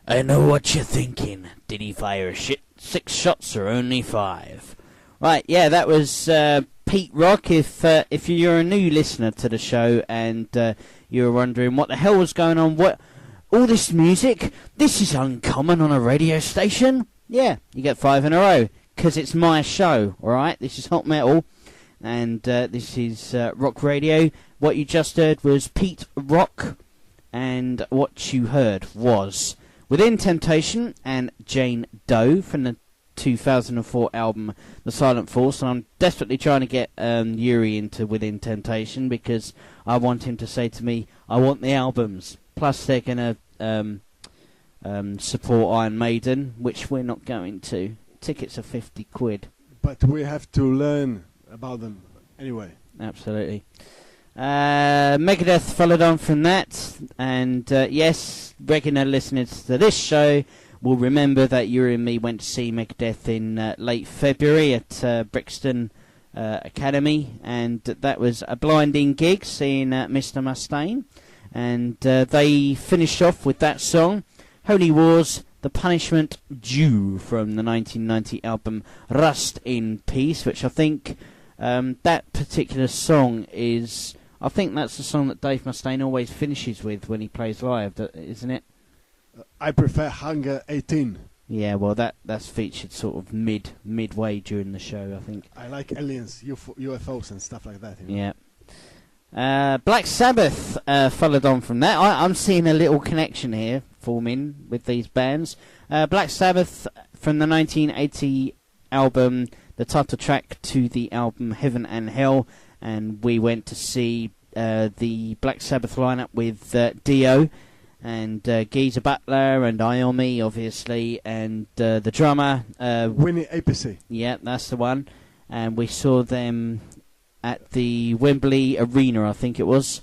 I know what you're thinking. Did he fire 6 shots or only 5? Right, yeah, that was Pete Rock. If you're a new listener to the show and you're wondering what the hell was going on, what all this music, this is uncommon on a radio station. Yeah, you get 5 in a row because it's my show. All right, this is Hot Metal, and this is Rock Radio. What you just heard was Pete Rock, and what you heard was Within Temptation and Jane Doe from the 2004 album The Silent Force. And I'm desperately trying to get Jurij into Within Temptation because I want him to say to me, I want the albums. Plus they're going to support Iron Maiden, which we're not going to. Tickets are 50 quid. But we have to learn about them anyway. Absolutely. Megadeth followed on from that, and yes, regular listeners to this show will remember that you and me went to see Megadeth in late February at Brixton Academy, and that was a blinding gig, seeing Mr. Mustaine, and they finished off with that song, Holy Wars, The Punishment Due, from the 1990 album Rust in Peace, which I think that particular song is... I think that's the song that Dave Mustaine always finishes with when he plays live, isn't it? I prefer Hunger 18. Yeah, well, that's featured sort of midway during the show, I think. I like aliens, UFOs and stuff like that. You know? Yeah. Black Sabbath followed on from that. I'm seeing a little connection here forming with these bands. Black Sabbath from the 1980 album, the title track to the album Heaven and Hell. And we went to see the Black Sabbath lineup with Dio and Geezer Butler and Iommi, obviously, and the drummer Winnie APC. Yeah, that's the one. And we saw them at the Wembley Arena, I think it was.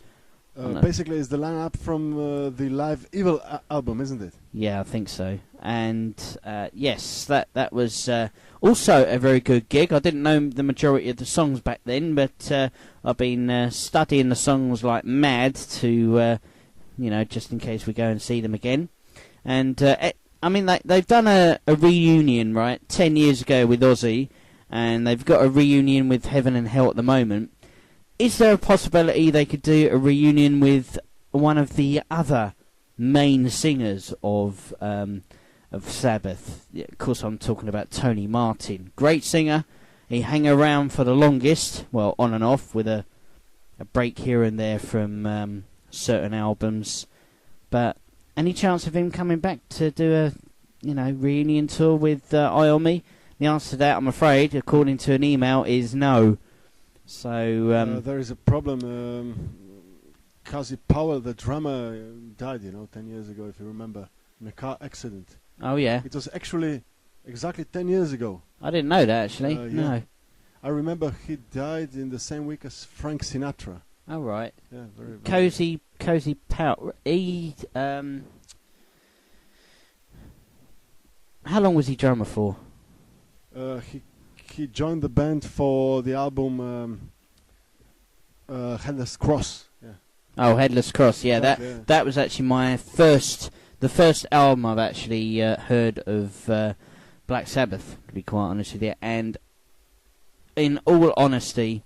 Basically, it's the lineup from the Live Evil album, isn't it? Yeah, I think so. And yes, that was also a very good gig. I didn't know the majority of the songs back then, but I've been studying the songs like mad to, just in case we go and see them again. And I mean, they've done a reunion, right, 10 years ago with Ozzy, and they've got a reunion with Heaven and Hell at the moment. Is there a possibility they could do a reunion with one of the other main singers of Sabbath? Yeah, of course, I'm talking about Tony Martin. Great singer. He hung around for the longest, well, on and off, with a break here and there from certain albums. But any chance of him coming back to do a reunion tour with Iommi? The answer to that, I'm afraid, according to an email, is no. So there is a problem. Kazi Powell, the drummer, died, 10 years ago, if you remember, in a car accident. Oh, yeah. It was actually exactly 10 years ago. I didn't know that, actually. Yeah. No. I remember he died in the same week as Frank Sinatra. Oh, right. Yeah, very Cozy Powell. He, how long was he drummer for? He joined the band for the album Headless Cross. Yeah. Oh, Headless Cross. Yeah, exactly, that was actually the first album I've actually heard of Black Sabbath, to be quite honest with you. And in all honesty,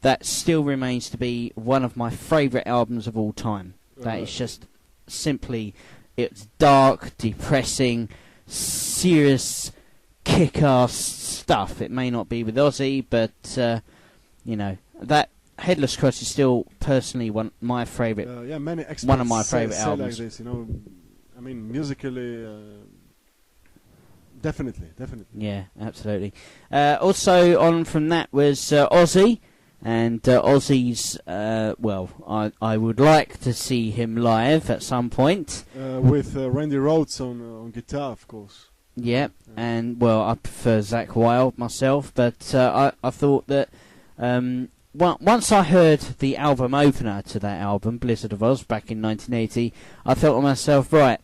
that still remains to be one of my favourite albums of all time. That is just simply, it's dark, depressing, serious, kick-ass stuff. It may not be with Ozzy, but that Headless Cross is still personally one of my favourite. Many experts one of my favourite albums. Like this, I mean, musically, definitely. Yeah, absolutely. Also on from that was Ozzy, and Ozzy's. I would like to see him live at some point with Randy Rhoads on guitar, of course. Yeah, and I prefer Zakk Wylde myself, but I thought that once I heard the album opener to that album, Blizzard of Oz, back in 1980, I thought to myself, right,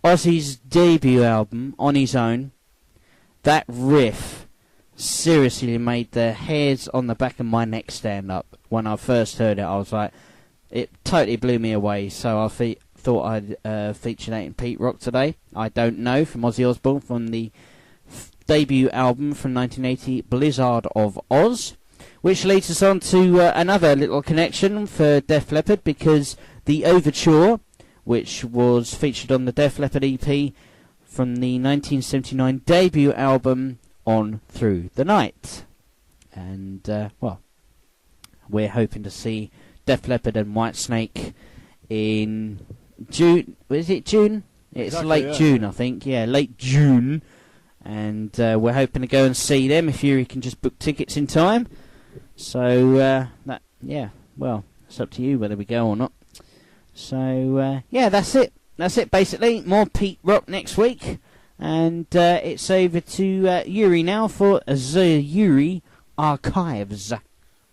Ozzy's debut album on his own, that riff seriously made the hairs on the back of my neck stand up. When I first heard it, I was like, it totally blew me away. So I thought I'd feature that in Pete Rock today. I Don't Know from Ozzy Osbourne from the debut album from 1980, Blizzard of Oz. Which leads us on to another little connection for Def Leppard, because the Overture, which was featured on the Def Leppard EP from the 1979 debut album On Through the Night. And, we're hoping to see Def Leppard and Whitesnake in June. Is it June? It's exactly, late June, I think. Yeah, late June. And we're hoping to go and see them if you can just book tickets in time. So, it's up to you whether we go or not. So, that's it. That's it, basically. More Pete Rock next week. And it's over to Jurij now for the Jurij Archives.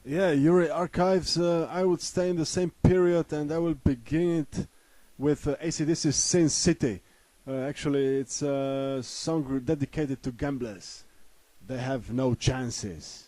Yeah, Jurij Archives, I would stay in the same period, and I will begin it with AC/DC's Sin City. Actually, it's a song dedicated to gamblers. They have no chances.